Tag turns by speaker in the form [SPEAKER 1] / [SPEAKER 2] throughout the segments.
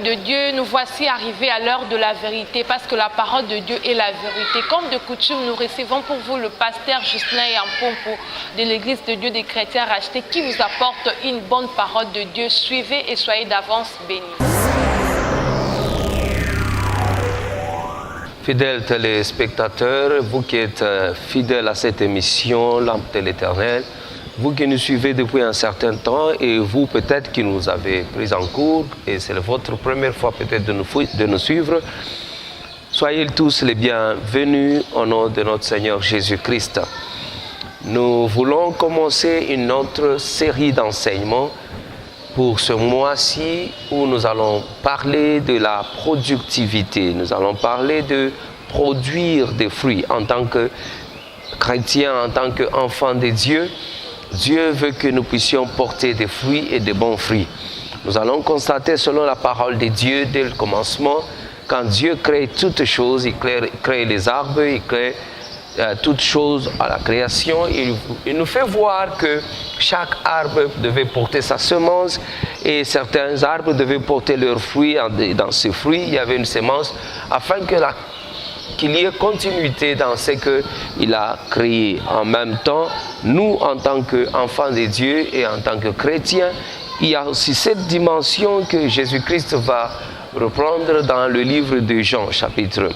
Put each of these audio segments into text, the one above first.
[SPEAKER 1] de Dieu, nous voici arrivés à l'heure de la vérité parce que la parole de Dieu est la vérité. Comme de coutume, nous recevons pour vous le pasteur Justin Yampompo de l'Église de Dieu des chrétiens rachetés qui vous apporte une bonne parole de Dieu. Suivez et soyez d'avance bénis.
[SPEAKER 2] Fidèles téléspectateurs, vous qui êtes fidèles à cette émission, Lampe de l'Éternel, vous qui nous suivez depuis un certain temps et vous peut-être qui nous avez pris en cours et c'est votre première fois peut-être de nous suivre, soyez tous les bienvenus au nom de notre Seigneur Jésus-Christ. Nous voulons commencer une autre série d'enseignements pour ce mois-ci où nous allons parler de la productivité. Nous allons parler de produire des fruits en tant que chrétiens, en tant qu'enfants de Dieu. Dieu veut que nous puissions porter des fruits et de bons fruits. Nous allons constater selon la parole de Dieu dès le commencement, quand Dieu crée toutes choses, il crée les arbres, il crée toutes choses à la création, il nous fait voir que chaque arbre devait porter sa semence et certains arbres devaient porter leurs fruits. Dans ces fruits, il y avait une semence afin qu'il y ait continuité dans ce qu'il a créé. En même temps, nous, en tant qu'enfants de Dieu et en tant que chrétiens, il y a aussi cette dimension que Jésus-Christ va reprendre dans le livre de Jean, chapitre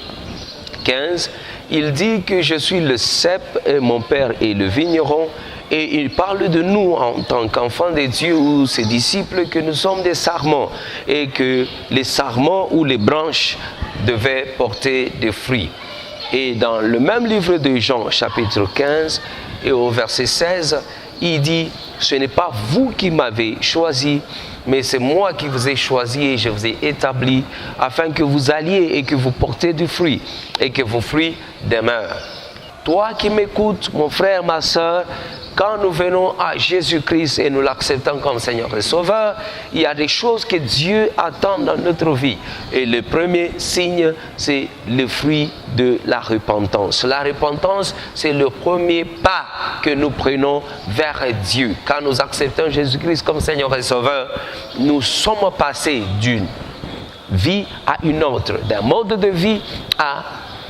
[SPEAKER 2] 15. Il dit que je suis le cep et mon père est le vigneron. Et il parle de nous en tant qu'enfants de Dieu ou ses disciples que nous sommes des sarments et que les sarments ou les branches devaient porter des fruits. Et dans le même livre de Jean, chapitre 15 et au verset 16, il dit « Ce n'est pas vous qui m'avez choisi, mais c'est moi qui vous ai choisi et je vous ai établi afin que vous alliez et que vous portez du fruit et que vos fruits demeurent. » Toi qui m'écoutes, mon frère, ma soeur, quand nous venons à Jésus-Christ et nous l'acceptons comme Seigneur et Sauveur, il y a des choses que Dieu attend dans notre vie. Et le premier signe, c'est le fruit de la repentance. La repentance, c'est le premier pas que nous prenons vers Dieu. Quand nous acceptons Jésus-Christ comme Seigneur et Sauveur, nous sommes passés d'une vie à une autre, d'un mode de vie à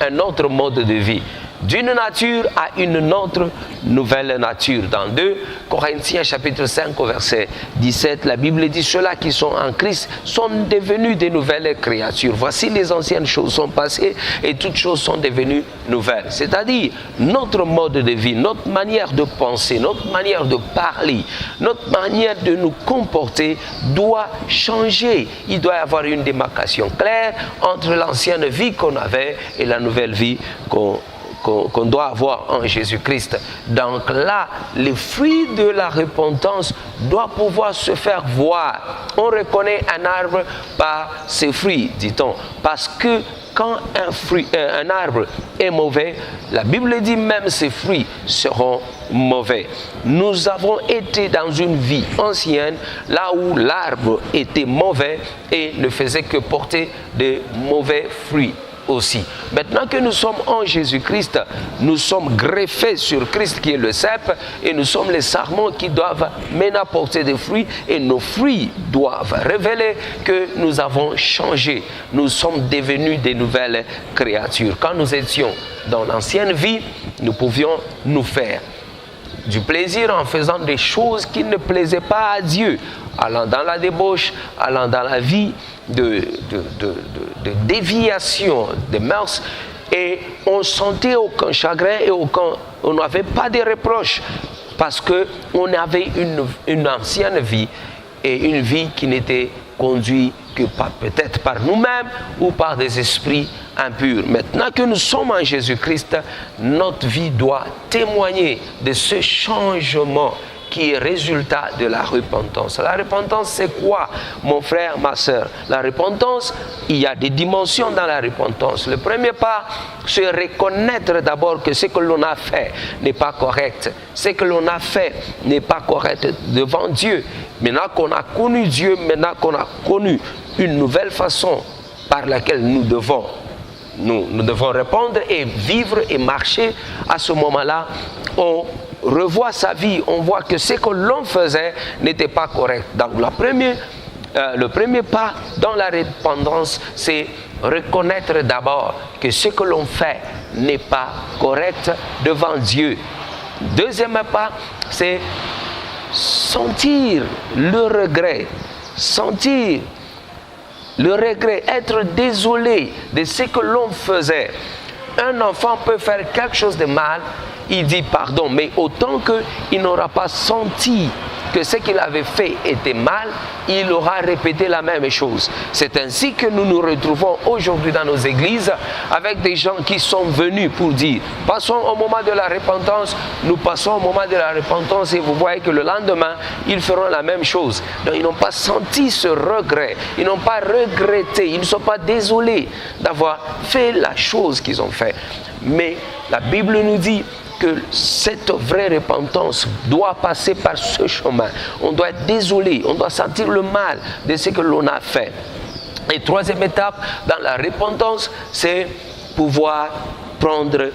[SPEAKER 2] un autre mode de vie. D'une nature à une autre nouvelle nature. Dans 2 Corinthiens chapitre 5 au verset 17, la Bible dit ceux-là qui sont en Christ sont devenus des nouvelles créatures. Voici les anciennes choses sont passées et toutes choses sont devenues nouvelles. C'est-à-dire notre mode de vie, notre manière de penser, notre manière de parler, notre manière de nous comporter doit changer. Il doit y avoir une démarcation claire entre l'ancienne vie qu'on avait et la nouvelle vie qu'on doit avoir en Jésus-Christ. Donc là, les fruits de la repentance doivent pouvoir se faire voir. On reconnaît un arbre par ses fruits, dit-on. Parce que quand un arbre est mauvais, la Bible dit même ses fruits seront mauvais. Nous avons été dans une vie ancienne, là où l'arbre était mauvais et ne faisait que porter de mauvais fruits aussi. Maintenant que nous sommes en Jésus-Christ, nous sommes greffés sur Christ qui est le cep et nous sommes les sarments qui doivent maintenant porter des fruits et nos fruits doivent révéler que nous avons changé. Nous sommes devenus des nouvelles créatures. Quand nous étions dans l'ancienne vie, nous pouvions nous faire du plaisir en faisant des choses qui ne plaisaient pas à Dieu, allant dans la débauche, allant dans la vie de déviation des mœurs, et on sentait aucun chagrin et on n'avait pas de reproches parce qu'on avait une ancienne vie et une vie qui n'était conduite que peut-être par nous-mêmes ou par des esprits impurs. Maintenant que nous sommes en Jésus-Christ, notre vie doit témoigner de ce changement qui est résultat de la repentance. La repentance, c'est quoi, mon frère, ma soeur? La repentance, il y a des dimensions dans la repentance. Le premier pas, c'est reconnaître d'abord que ce que l'on a fait n'est pas correct. Ce que l'on a fait n'est pas correct devant Dieu. Maintenant qu'on a connu Dieu, maintenant qu'on a connu une nouvelle façon par laquelle nous devons répondre et vivre et marcher, à ce moment-là, on revoit sa vie, on voit que ce que l'on faisait n'était pas correct. Donc la première le premier pas dans la repentance, c'est reconnaître d'abord que ce que l'on fait n'est pas correct devant Dieu. Deuxième pas, c'est sentir le regret, être désolé de ce que l'on faisait. Un enfant peut faire quelque chose de mal, il dit pardon, mais autant qu'il n'aura pas senti que ce qu'il avait fait était mal, il aura répété la même chose. C'est ainsi que nous nous retrouvons aujourd'hui dans nos églises avec des gens qui sont venus pour dire passons au moment de la repentance, nous passons au moment de la repentance et vous voyez que le lendemain, ils feront la même chose. Donc ils n'ont pas senti ce regret, ils n'ont pas regretté, ils ne sont pas désolés d'avoir fait la chose qu'ils ont fait. Mais la Bible nous dit que cette vraie repentance doit passer par ce chemin. On doit être désolé, on doit sentir le mal de ce que l'on a fait. Et troisième étape dans la repentance, c'est pouvoir prendre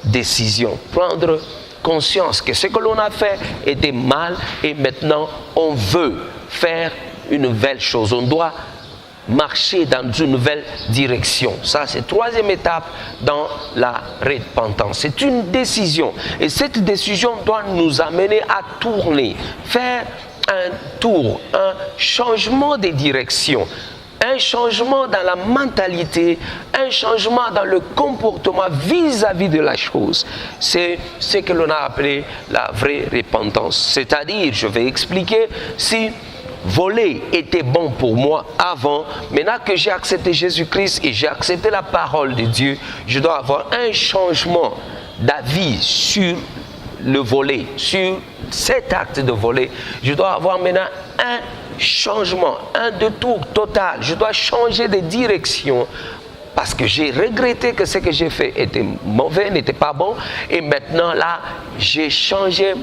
[SPEAKER 2] décision, prendre conscience que ce que l'on a fait était mal et maintenant on veut faire une nouvelle chose. On doit marcher dans une nouvelle direction. Ça, c'est la troisième étape dans la repentance. C'est une décision. Et cette décision doit nous amener à tourner, faire un tour, un changement de direction, un changement dans la mentalité, un changement dans le comportement vis-à-vis de la chose. C'est ce que l'on a appelé la vraie repentance. C'est-à-dire, je vais expliquer, si voler était bon pour moi avant, maintenant que j'ai accepté Jésus-Christ et j'ai accepté la parole de Dieu, je dois avoir un changement d'avis sur le voler, sur cet acte de voler. Je dois avoir maintenant un changement, un détour total. Je dois changer de direction parce que j'ai regretté que ce que j'ai fait était mauvais, n'était pas bon. Et maintenant là, j'ai changé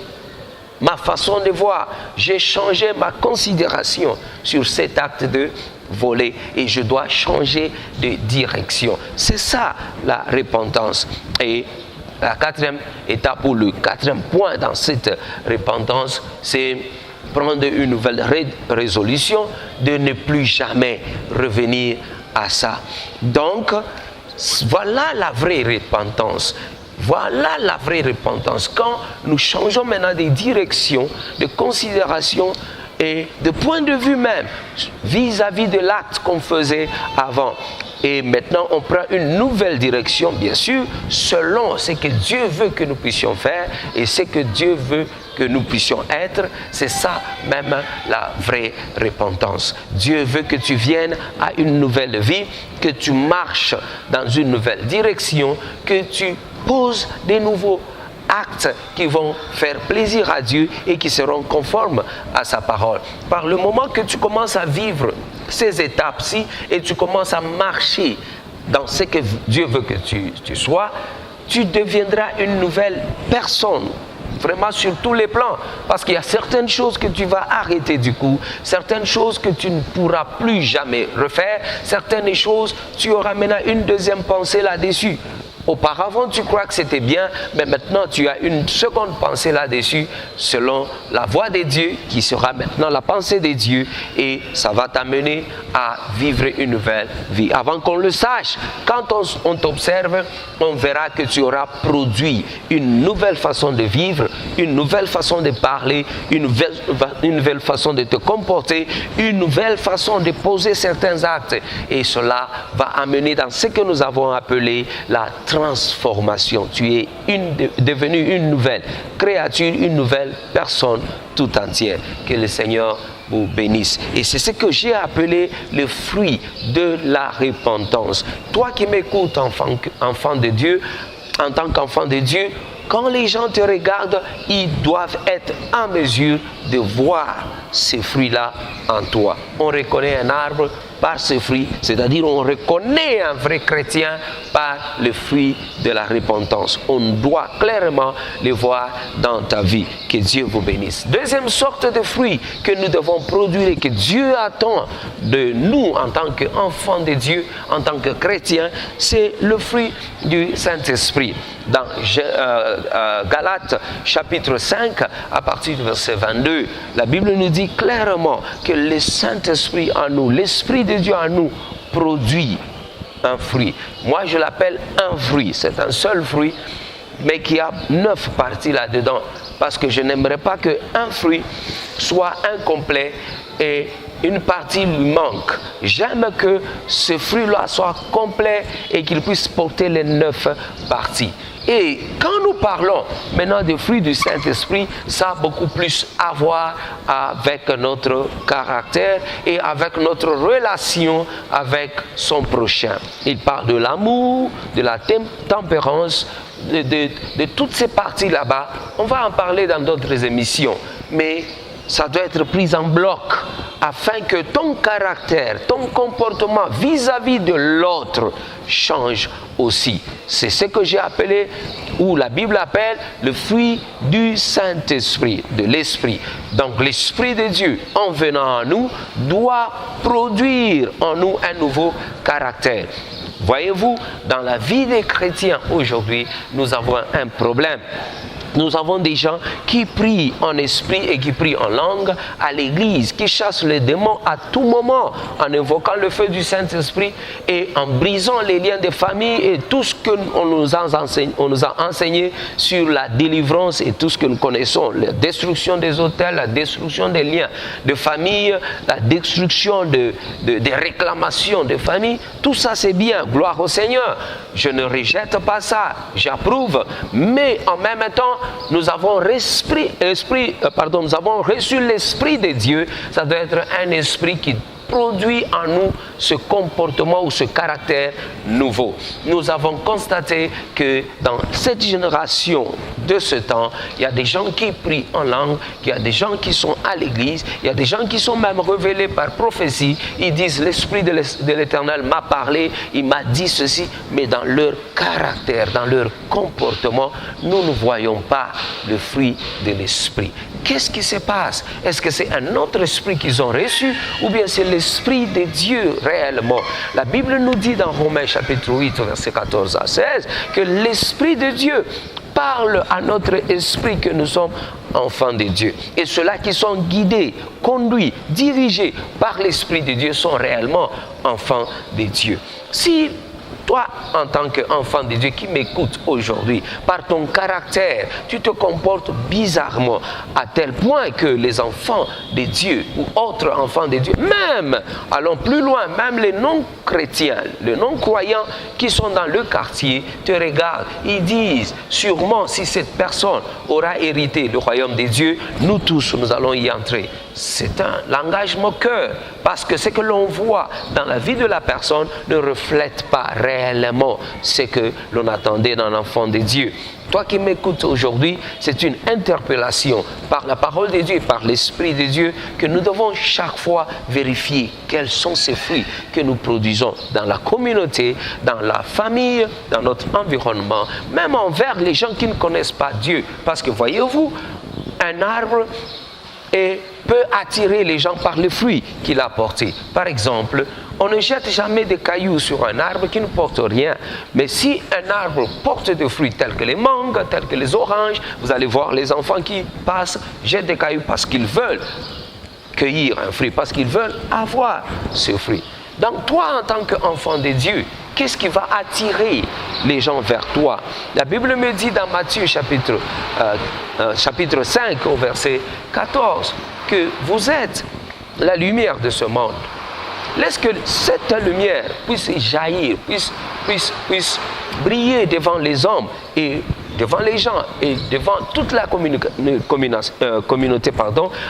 [SPEAKER 2] ma façon de voir, j'ai changé ma considération sur cet acte de voler et je dois changer de direction. C'est ça la repentance. Et la quatrième étape ou le quatrième point dans cette repentance, c'est prendre une nouvelle résolution de ne plus jamais revenir à ça. Donc, voilà la vraie repentance. Voilà la vraie repentance. Quand nous changeons maintenant de direction, de considération et de point de vue même vis-à-vis de l'acte qu'on faisait avant. Et maintenant, on prend une nouvelle direction, bien sûr, selon ce que Dieu veut que nous puissions faire et ce que Dieu veut que nous puissions être. C'est ça même la vraie repentance. Dieu veut que tu viennes à une nouvelle vie, que tu marches dans une nouvelle direction, que tu poses des nouveaux actes qui vont faire plaisir à Dieu et qui seront conformes à sa parole. Par le moment que tu commences à vivre ces étapes-ci et tu commences à marcher dans ce que Dieu veut que tu sois, tu deviendras une nouvelle personne. Vraiment sur tous les plans, parce qu'il y a certaines choses que tu vas arrêter du coup, certaines choses que tu ne pourras plus jamais refaire, certaines choses, tu auras maintenant une deuxième pensée là-dessus. Auparavant, tu crois que c'était bien, mais maintenant, tu as une seconde pensée là-dessus, selon la voix de Dieu, qui sera maintenant la pensée de Dieu, et ça va t'amener à vivre une nouvelle vie. Avant qu'on le sache, quand on t'observe, on verra que tu auras produit une nouvelle façon de vivre, une nouvelle façon de parler, une nouvelle façon de te comporter, une nouvelle façon de poser certains actes. Et cela va amener dans ce que nous avons appelé la transformation. Tu es devenu une nouvelle créature, une nouvelle personne tout entière. Que le Seigneur vous bénisse. Et c'est ce que j'ai appelé le fruit de la repentance. Toi qui m'écoutes, enfant de Dieu, en tant qu'enfant de Dieu, quand les gens te regardent, ils doivent être en mesure de voir ces fruits-là en toi. On reconnaît un arbre par ses fruits, c'est-à-dire on reconnaît un vrai chrétien par le fruit de la repentance. On doit clairement le voir dans ta vie. Que Dieu vous bénisse. Deuxième sorte de fruit que nous devons produire et que Dieu attend de nous en tant qu'enfants de Dieu, en tant que chrétiens, c'est le fruit du Saint-Esprit. Dans Galates chapitre 5, à partir du verset 22, la Bible nous dit dit clairement que le Saint-Esprit en nous, l'Esprit de Dieu en nous, produit un fruit. Moi, je l'appelle un fruit. C'est un seul fruit, mais qui a 9 parties là-dedans. Parce que je n'aimerais pas qu'un fruit soit incomplet et une partie lui manque. J'aime que ce fruit-là soit complet et qu'il puisse porter les 9 parties. Et quand nous parlons maintenant des fruits du Saint-Esprit, ça a beaucoup plus à voir avec notre caractère et avec notre relation avec son prochain. Il parle de l'amour, de la tempérance, de toutes ces parties là-bas. On va en parler dans d'autres émissions, mais ça doit être pris en bloc afin que ton caractère, ton comportement vis-à-vis de l'autre change aussi. C'est ce que j'ai appelé, ou la Bible appelle, le fruit du Saint-Esprit, de l'Esprit. Donc l'Esprit de Dieu, en venant à nous, doit produire en nous un nouveau caractère. Voyez-vous, dans la vie des chrétiens aujourd'hui, nous avons un problème. Nous avons des gens qui prient en esprit et qui prient en langue à l'église, qui chassent les démons à tout moment en invoquant le feu du Saint-Esprit et en brisant les liens de famille et tout ce qu'on nous a enseigné sur la délivrance et tout ce que nous connaissons, la destruction des autels, la destruction des liens de famille, la destruction des réclamations de famille. Tout ça c'est bien, gloire au Seigneur. Je ne rejette pas ça, j'approuve, mais en même temps, nous avons reçu l'Esprit de Dieu. Ça doit être un esprit qui produit en nous ce comportement ou ce caractère nouveau. Nous avons constaté que dans cette génération de ce temps, il y a des gens qui prient en langue, il y a des gens qui sont à l'église, il y a des gens qui sont même révélés par prophétie. Ils disent l'Esprit de l'Éternel m'a parlé, il m'a dit ceci, mais dans leur caractère, dans leur comportement, nous ne voyons pas le fruit de l'Esprit. Qu'est-ce qui se passe? Est-ce que c'est un autre esprit qu'ils ont reçu ou bien c'est l'Esprit de Dieu réellement? La Bible nous dit dans Romains chapitre 8, versets 14 à 16, que l'Esprit de Dieu parle à notre esprit que nous sommes enfants de Dieu. Et ceux-là qui sont guidés, conduits, dirigés par l'Esprit de Dieu sont réellement enfants de Dieu. Si toi, en tant qu'enfant de Dieu qui m'écoute aujourd'hui, par ton caractère, tu te comportes bizarrement à tel point que les enfants de Dieu ou autres enfants de Dieu, même, allons plus loin, même les non-chrétiens, les non-croyants qui sont dans le quartier, te regardent, ils disent, sûrement si cette personne aura hérité le royaume de Dieu, nous tous, nous allons y entrer. C'est un langage moqueur, parce que ce que l'on voit dans la vie de la personne ne reflète pas réellement ce que l'on attendait d'un enfant de Dieu. Toi qui m'écoutes aujourd'hui, c'est une interpellation par la parole de Dieu, par l'Esprit de Dieu, que nous devons chaque fois vérifier quels sont ces fruits que nous produisons dans la communauté, dans la famille, dans notre environnement, même envers les gens qui ne connaissent pas Dieu. Parce que voyez-vous, un arbre peut attirer les gens par le fruit qu'il a porté. Par exemple, on ne jette jamais des cailloux sur un arbre qui ne porte rien. Mais si un arbre porte des fruits tels que les mangues, tels que les oranges, vous allez voir les enfants qui passent, jettent des cailloux parce qu'ils veulent cueillir un fruit, parce qu'ils veulent avoir ce fruit. Donc toi, en tant qu'enfant de Dieu, qu'est-ce qui va attirer les gens vers toi? La Bible me dit dans Matthieu chapitre 5 au verset 14 que vous êtes la lumière de ce monde. Laisse que cette lumière puisse jaillir, puisse briller devant les hommes et devant les gens et devant toute la communauté,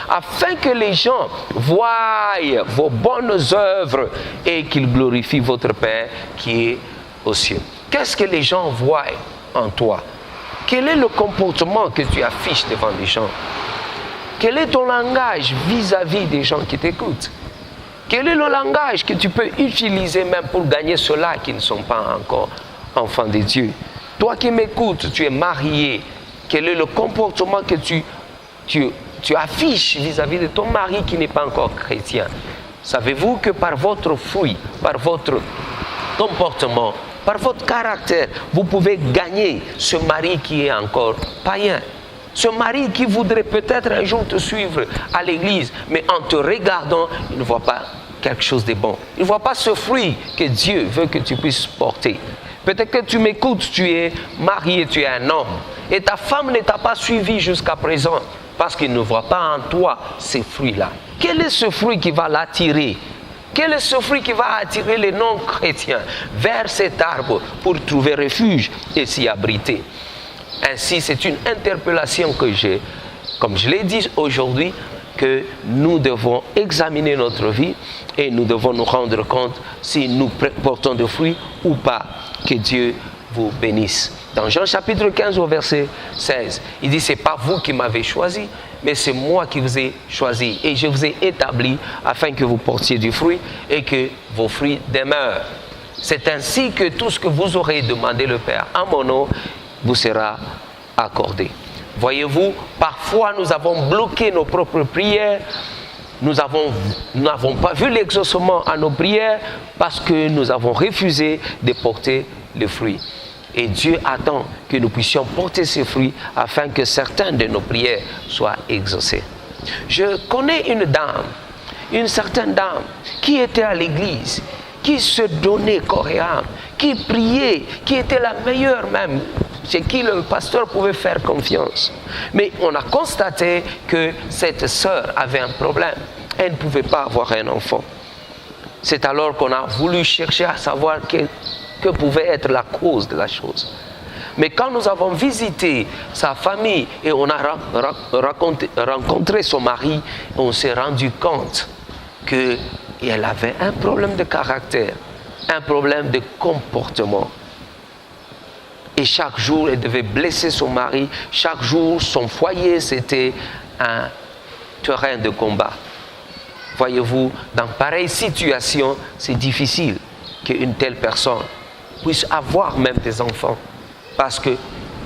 [SPEAKER 2] afin que les gens voient vos bonnes œuvres et qu'ils glorifient votre Père qui est aux cieux. Qu'est-ce que les gens voient en toi? Quel est le comportement que tu affiches devant les gens? Quel est ton langage vis-à-vis des gens qui t'écoutent? Quel est le langage que tu peux utiliser même pour gagner ceux-là qui ne sont pas encore enfants de Dieu? Toi qui m'écoutes, tu es marié. Quel est le comportement que tu affiches vis-à-vis de ton mari qui n'est pas encore chrétien? Savez-vous que par votre fruit, par votre comportement, par votre caractère, vous pouvez gagner ce mari qui est encore païen? Ce mari qui voudrait peut-être un jour te suivre à l'église, mais en te regardant, il ne voit pas quelque chose de bon. Il ne voit pas ce fruit que Dieu veut que tu puisses porter. Peut-être que tu m'écoutes, tu es marié, tu es un homme, et ta femme ne t'a pas suivi jusqu'à présent, parce qu'il ne voit pas en toi ces fruits-là. Quel est ce fruit qui va l'attirer? Quel est ce fruit qui va attirer les non-chrétiens vers cet arbre pour trouver refuge et s'y abriter? Ainsi, c'est une interpellation que j'ai, comme je l'ai dit aujourd'hui, que nous devons examiner notre vie et nous devons nous rendre compte si nous portons de fruits ou pas. Que Dieu vous bénisse. Dans Jean chapitre 15 au verset 16, il dit, c'est pas vous qui m'avez choisi, mais c'est moi qui vous ai choisi et je vous ai établi afin que vous portiez du fruit et que vos fruits demeurent. C'est ainsi que tout ce que vous aurez demandé le Père en mon nom vous sera accordé. Voyez-vous, parfois nous avons bloqué nos propres prières, nous n'avons pas vu l'exaucement à nos prières parce que nous avons refusé de porter le fruit. Et Dieu attend que nous puissions porter ces fruits afin que certaines de nos prières soient exaucées. Je connais une certaine dame qui était à l'église, qui se donnait corps et âme, qui priait, qui était la meilleure même, chez qui le pasteur pouvait faire confiance. Mais on a constaté que cette sœur avait un problème. Elle ne pouvait pas avoir un enfant. C'est alors qu'on a voulu chercher à savoir que pouvait être la cause de la chose. Mais quand nous avons visité sa famille et on a rencontré son mari, on s'est rendu compte qu'elle avait un problème de caractère, un problème de comportement. Et chaque jour, elle devait blesser son mari. Chaque jour, son foyer, c'était un terrain de combat. Voyez-vous, dans pareille situation, c'est difficile qu'une telle personne puisse avoir même des enfants. Parce que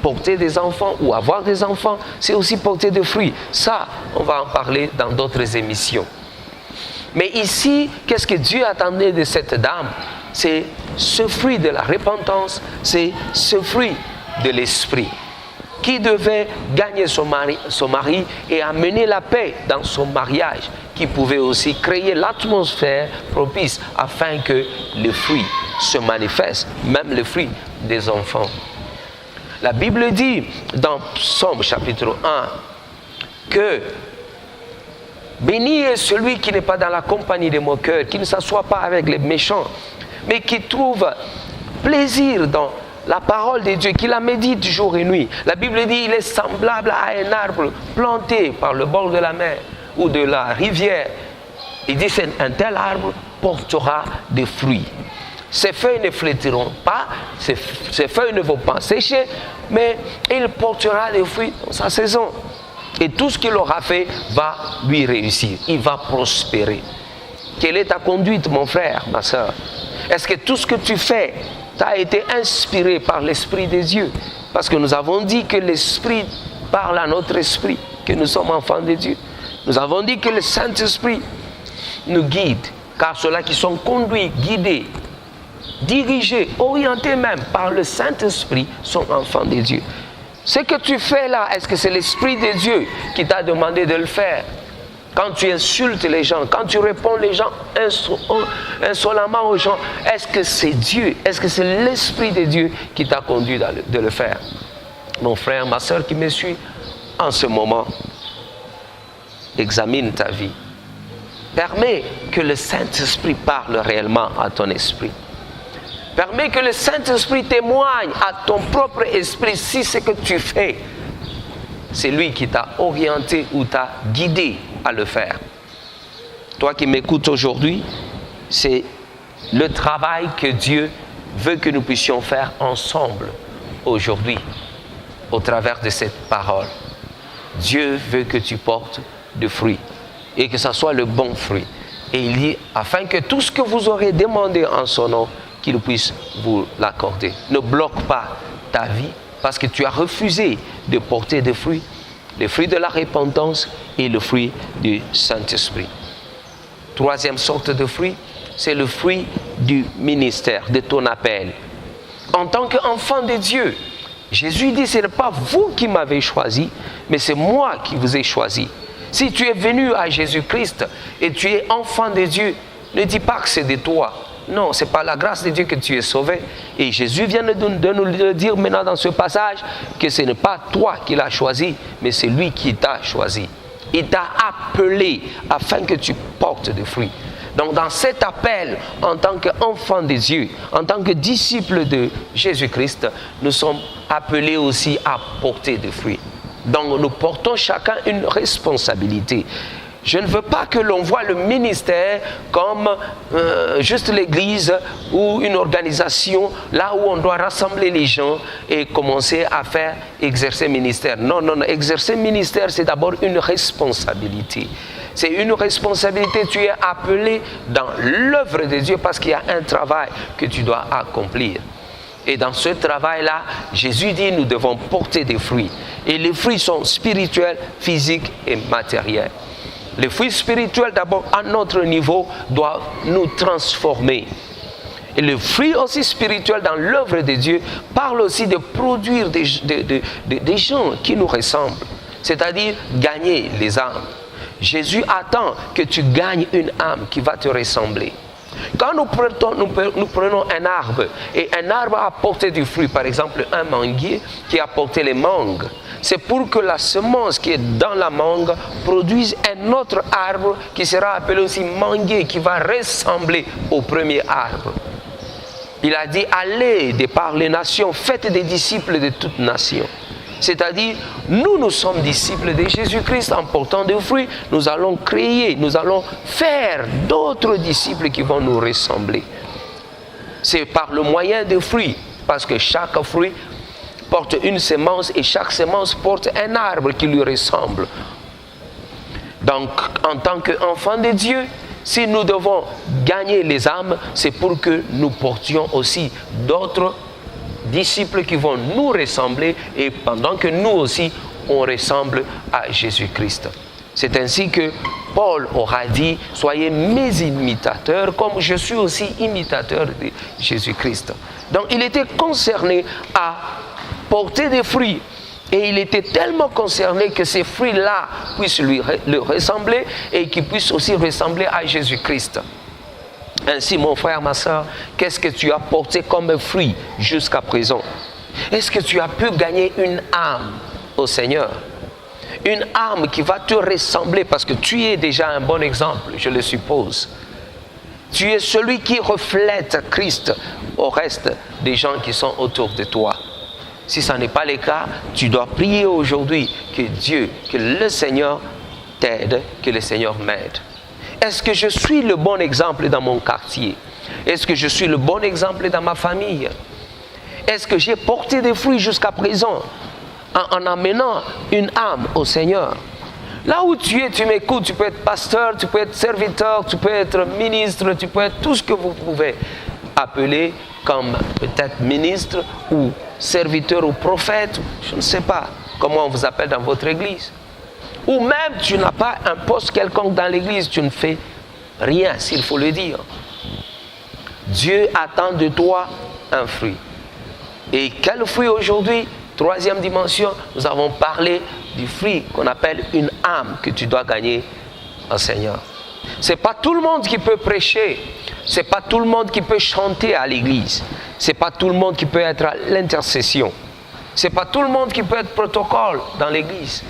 [SPEAKER 2] porter des enfants ou avoir des enfants, c'est aussi porter des fruits. Ça, on va en parler dans d'autres émissions. Mais ici, qu'est-ce que Dieu attendait de cette dame? C'est ce fruit de la repentance, c'est ce fruit de l'esprit qui devait gagner son mari et amener la paix dans son mariage, qui pouvait aussi créer l'atmosphère propice afin que le fruit se manifeste, même le fruit des enfants. La Bible dit dans Psaume chapitre 1 que béni est celui qui n'est pas dans la compagnie des moqueurs, qui ne s'assoit pas avec les méchants, mais qui trouve plaisir dans la parole de Dieu, qui la médite jour et nuit. La Bible dit il est semblable à un arbre planté par le bord de la mer ou de la rivière. Il dit un tel arbre portera des fruits. Ses feuilles ne flétriront pas, ses feuilles ne vont pas sécher, mais il portera des fruits dans sa saison. Et tout ce qu'il aura fait va lui réussir. Il va prospérer. Quelle est ta conduite, mon frère, ma soeur? Est-ce que tout ce que tu fais t'a été inspiré par l'Esprit de Dieu? Parce que nous avons dit que l'Esprit parle à notre esprit, que nous sommes enfants de Dieu. Nous avons dit que le Saint-Esprit nous guide, car ceux-là qui sont conduits, guidés, dirigés, orientés même par le Saint-Esprit sont enfants de Dieu. Ce que tu fais là, est-ce que c'est l'Esprit de Dieu qui t'a demandé de le faire? Quand tu insultes les gens, quand tu réponds les gens insolemment aux gens, est-ce que c'est Dieu? Est-ce que c'est l'Esprit de Dieu qui t'a conduit de le faire? Mon frère, ma soeur qui me suit, en ce moment, examine ta vie. Permets que le Saint-Esprit parle réellement à ton esprit. Permets que le Saint-Esprit témoigne à ton propre esprit si ce que tu fais, c'est lui qui t'a orienté ou t'a guidé à le faire. Toi qui m'écoutes aujourd'hui, c'est le travail que Dieu veut que nous puissions faire ensemble aujourd'hui, au travers de cette parole. Dieu veut que tu portes du fruit et que ça soit le bon fruit. Et il dit, afin que tout ce que vous aurez demandé en son nom, qu'il puisse vous l'accorder. Ne bloque pas ta vie parce que tu as refusé de porter des fruits, le fruit de la repentance et le fruit du Saint-Esprit. Troisième sorte de fruit, c'est le fruit du ministère, de ton appel. En tant qu'enfant de Dieu, Jésus dit, ce n'est pas vous qui m'avez choisi, mais c'est moi qui vous ai choisi. Si tu es venu à Jésus-Christ et tu es enfant de Dieu, ne dis pas que c'est de toi. Non, c'est par la grâce de Dieu que tu es sauvé. Et Jésus vient de nous le dire maintenant dans ce passage que ce n'est pas toi qui l'as choisi, mais c'est lui qui t'a choisi. Il t'a appelé afin que tu portes des fruits. Donc dans cet appel, en tant qu'enfant de Dieu, en tant que disciple de Jésus-Christ, nous sommes appelés aussi à porter des fruits. Donc nous portons chacun une responsabilité. Je ne veux pas que l'on voit le ministère comme juste l'église ou une organisation là où on doit rassembler les gens et commencer à faire exercer ministère. Non, exercer ministère, c'est d'abord une responsabilité. C'est une responsabilité, tu es appelé dans l'œuvre de Dieu parce qu'il y a un travail que tu dois accomplir. Et dans ce travail-là, Jésus dit nous devons porter des fruits. Et les fruits sont spirituels, physiques et matériels. Les fruits spirituels, d'abord, à notre niveau, doivent nous transformer. Et le fruit aussi spirituel dans l'œuvre de Dieu parle aussi de produire des gens qui nous ressemblent. C'est-à-dire gagner les âmes. Jésus attend que tu gagnes une âme qui va te ressembler. Quand nous prenons un arbre, et un arbre a porté du fruit, par exemple un manguier qui a porté les mangues, c'est pour que la semence qui est dans la mangue produise un autre arbre qui sera appelé aussi manguier, qui va ressembler au premier arbre. Il a dit, allez de par les nations, faites des disciples de toutes nations. C'est-à-dire, nous sommes disciples de Jésus-Christ en portant des fruits. Nous allons créer, nous allons faire d'autres disciples qui vont nous ressembler. C'est par le moyen des fruits, parce que chaque fruit porte une semence et chaque semence porte un arbre qui lui ressemble. Donc, en tant qu'enfants de Dieu, si nous devons gagner les âmes, c'est pour que nous portions aussi d'autres disciples qui vont nous ressembler et pendant que nous aussi, on ressemble à Jésus-Christ. C'est ainsi que Paul aura dit, soyez mes imitateurs comme je suis aussi imitateur de Jésus-Christ. Donc, il était concerné à porter des fruits. Et il était tellement concerné que ces fruits-là puissent lui ressembler et qu'ils puissent aussi ressembler à Jésus-Christ. Ainsi, mon frère, ma soeur, qu'est-ce que tu as porté comme fruit jusqu'à présent? Est-ce que tu as pu gagner une âme au Seigneur? Une âme qui va te ressembler parce que tu es déjà un bon exemple, je le suppose. Tu es celui qui reflète Christ au reste des gens qui sont autour de toi. Si ce n'est pas le cas, tu dois prier aujourd'hui que Dieu, que le Seigneur t'aide, que le Seigneur m'aide. Est-ce que je suis le bon exemple dans mon quartier? Est-ce que je suis le bon exemple dans ma famille? Est-ce que j'ai porté des fruits jusqu'à présent en amenant une âme au Seigneur? Là où tu es, tu m'écoutes, tu peux être pasteur, tu peux être serviteur, tu peux être ministre, tu peux être tout ce que vous pouvez appeler comme peut-être ministre ou serviteur ou prophète, je ne sais pas comment on vous appelle dans votre église. Ou même tu n'as pas un poste quelconque dans l'église, tu ne fais rien, s'il faut le dire. Dieu attend de toi un fruit. Et quel fruit aujourd'hui? Troisième dimension, nous avons parlé du fruit qu'on appelle une âme que tu dois gagner au Seigneur. Ce n'est pas tout le monde qui peut prêcher, ce n'est pas tout le monde qui peut chanter à l'église, ce n'est pas tout le monde qui peut être à l'intercession, ce n'est pas tout le monde qui peut être protocole dans l'église,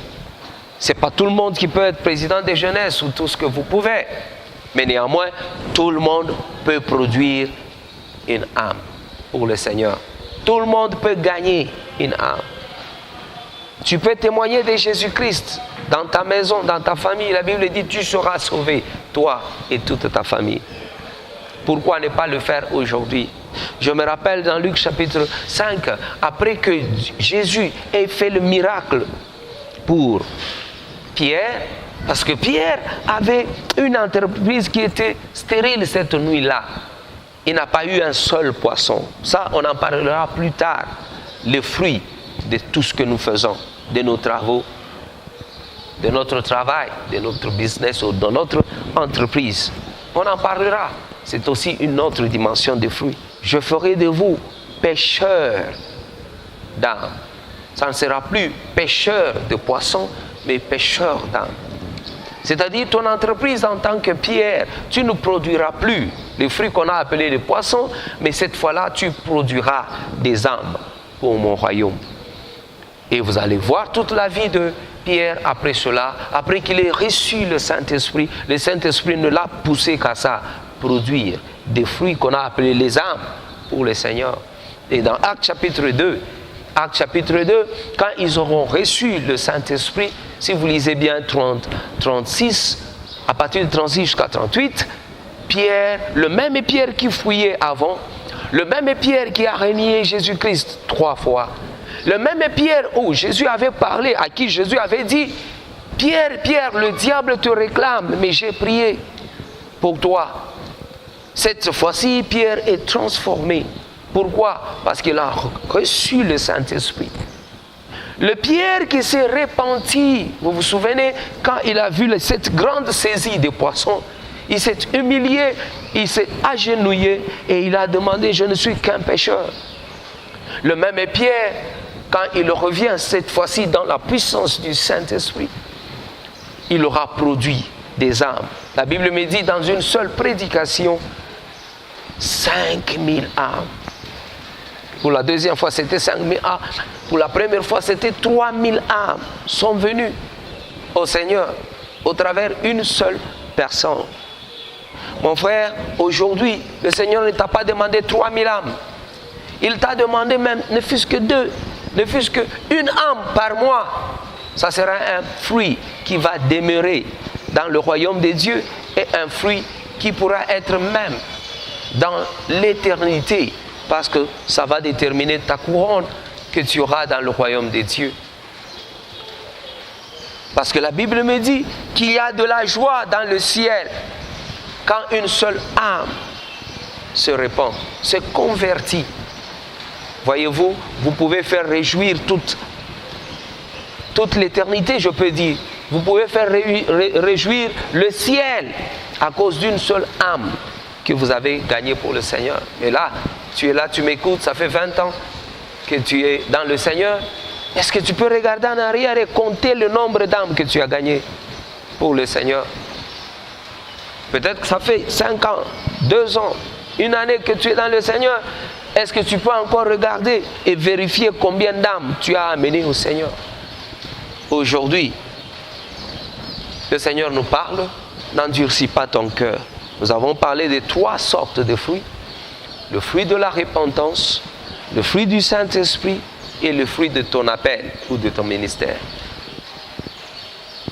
[SPEAKER 2] ce n'est pas tout le monde qui peut être président des jeunesses ou tout ce que vous pouvez, mais néanmoins, tout le monde peut produire une âme pour le Seigneur. Tout le monde peut gagner une âme. Tu peux témoigner de Jésus-Christ dans ta maison, dans ta famille. La Bible dit, tu seras sauvé, toi et toute ta famille. Pourquoi ne pas le faire aujourd'hui? Je me rappelle dans Luc chapitre 5, après que Jésus ait fait le miracle pour Pierre, parce que Pierre avait une entreprise qui était stérile cette nuit-là. Il n'a pas eu un seul poisson. Ça, on en parlera plus tard. Les fruits de tout ce que nous faisons, de nos travaux, de notre travail, de notre business ou de notre entreprise. On en parlera. C'est aussi une autre dimension de fruits. Je ferai de vous pêcheurs d'âmes. Ça ne sera plus pêcheur de poissons, mais pêcheur d'âmes. C'est-à-dire ton entreprise en tant que Pierre, tu ne produiras plus les fruits qu'on a appelés les poissons, mais cette fois-là, tu produiras des âmes pour mon royaume. Et vous allez voir toute la vie de Pierre après cela, après qu'il ait reçu le Saint-Esprit ne l'a poussé qu'à ça, produire des fruits qu'on a appelés les âmes pour le Seigneur. Et dans Actes chapitre 2, quand ils auront reçu le Saint-Esprit, si vous lisez bien 36, à partir de 36 jusqu'à 38, Pierre, le même Pierre qui fouillait avant, le même Pierre qui a renié Jésus-Christ 3 fois, le même Pierre où Jésus avait parlé, à qui Jésus avait dit, Pierre, Pierre, le diable te réclame, mais j'ai prié pour toi. Cette fois-ci, Pierre est transformé. Pourquoi? Parce qu'il a reçu le Saint-Esprit. Le Pierre qui s'est repenti, vous vous souvenez, quand il a vu cette grande saisie des poissons, il s'est humilié, il s'est agenouillé et il a demandé, je ne suis qu'un pécheur. Le même Pierre, quand il revient cette fois-ci dans la puissance du Saint-Esprit, il aura produit des âmes. La Bible me dit dans une seule prédication, 5000 âmes. Pour la deuxième fois, c'était 5000 âmes. Pour la première fois, c'était 3000 âmes sont venues au Seigneur au travers d'une seule personne. Mon frère, aujourd'hui, le Seigneur ne t'a pas demandé 3000 âmes. Il t'a demandé même, ne fût-ce que 2, ne fût-ce qu'une âme par mois. Ça sera un fruit qui va demeurer dans le royaume des dieux et un fruit qui pourra être même dans l'éternité, parce que ça va déterminer ta couronne que tu auras dans le royaume des dieux. Parce que la Bible me dit qu'il y a de la joie dans le ciel quand une seule âme se répand, se convertit. Voyez-vous, vous pouvez faire réjouir toute l'éternité, je peux dire. Vous pouvez faire réjouir le ciel à cause d'une seule âme que vous avez gagnée pour le Seigneur. Et là, tu es là, tu m'écoutes, ça fait 20 ans que tu es dans le Seigneur. Est-ce que tu peux regarder en arrière et compter le nombre d'âmes que tu as gagnées pour le Seigneur? Peut-être que ça fait 5 ans, 2 ans, 1 année que tu es dans le Seigneur. Est-ce que tu peux encore regarder et vérifier combien d'âmes tu as amenées au Seigneur? Aujourd'hui, le Seigneur nous parle, n'endurcis pas ton cœur. Nous avons parlé de 3 sortes de fruits. Le fruit de la repentance, le fruit du Saint-Esprit et le fruit de ton appel ou de ton ministère.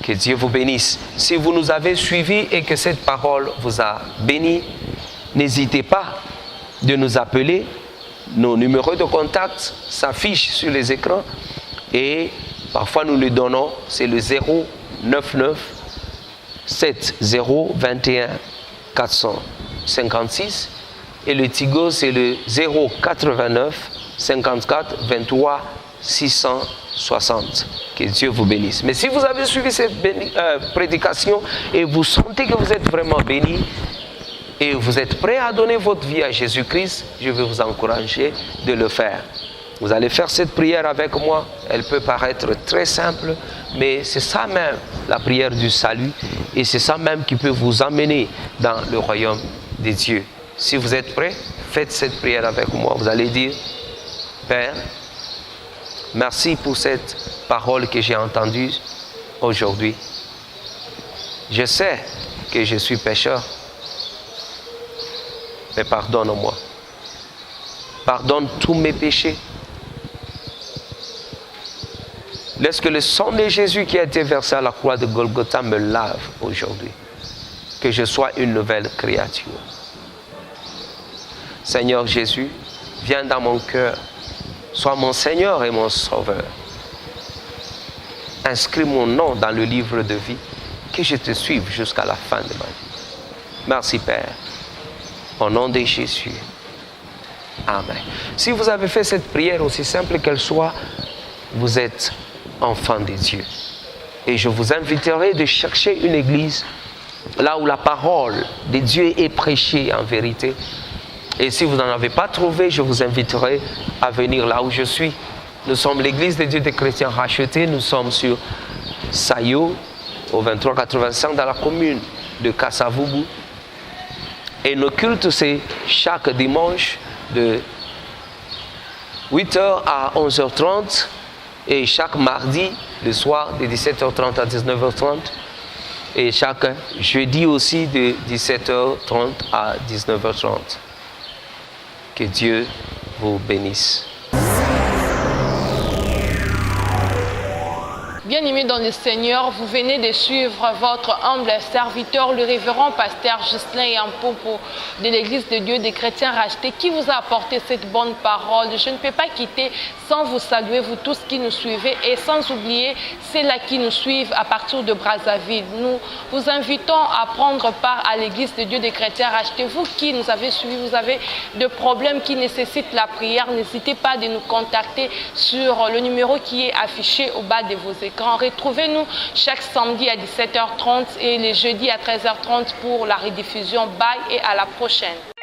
[SPEAKER 2] Que Dieu vous bénisse. Si vous nous avez suivis et que cette parole vous a béni, n'hésitez pas de nous appeler. Nos numéros de contact s'affichent sur les écrans et parfois nous les donnons. C'est le 099 7021 456 et le Tigo c'est le 089 54 23 660. Que Dieu vous bénisse. Mais si vous avez suivi cette prédication et vous sentez que vous êtes vraiment béni et vous êtes prêt à donner votre vie à Jésus-Christ, je vais vous encourager de le faire. Vous allez faire cette prière avec moi. Elle peut paraître très simple, mais c'est ça même la prière du salut et c'est ça même qui peut vous emmener dans le royaume des dieux. Si vous êtes prêts, faites cette prière avec moi. Vous allez dire, Père, merci pour cette parole que j'ai entendue aujourd'hui. Je sais que je suis pécheur, mais pardonne-moi. Pardonne tous mes péchés. Laisse que le sang de Jésus qui a été versé à la croix de Golgotha me lave aujourd'hui. Que je sois une nouvelle créature. Seigneur Jésus, viens dans mon cœur. Sois mon Seigneur et mon Sauveur. Inscris mon nom dans le livre de vie. Que je te suive jusqu'à la fin de ma vie. Merci Père. Au nom de Jésus. Amen. Si vous avez fait cette prière, aussi simple qu'elle soit, vous êtes enfant de Dieu. Et je vous inviterai de chercher une église là où la parole de Dieu est prêchée en vérité. Et si vous n'en avez pas trouvé, je vous inviterai à venir là où je suis. Nous sommes l'église des dieux des chrétiens rachetés. Nous sommes sur Sayo, au 2385 dans la commune de Kasavubu. Et nos cultes, c'est chaque dimanche de 8h à 11h30 et chaque mardi le soir de 17h30 à 19h30 et chaque jeudi aussi de 17h30 à 19h30. Que Dieu vous bénisse.
[SPEAKER 1] Bien-aimés dans le Seigneur, vous venez de suivre votre humble serviteur, le révérend pasteur Ghislain Yampompo de l'Église de Dieu des chrétiens rachetés, qui vous a apporté cette bonne parole. Je ne peux pas quitter sans vous saluer, vous tous qui nous suivez, et sans oublier ceux-là qui nous suivent à partir de Brazzaville. Nous vous invitons à prendre part à l'Église de Dieu des chrétiens rachetés. Vous qui nous avez suivis, vous avez des problèmes qui nécessitent la prière, n'hésitez pas de nous contacter sur le numéro qui est affiché au bas de vos écrans. Retrouvez-nous chaque samedi à 17h30 et les jeudis à 13h30 pour la rediffusion. Bye et à la prochaine.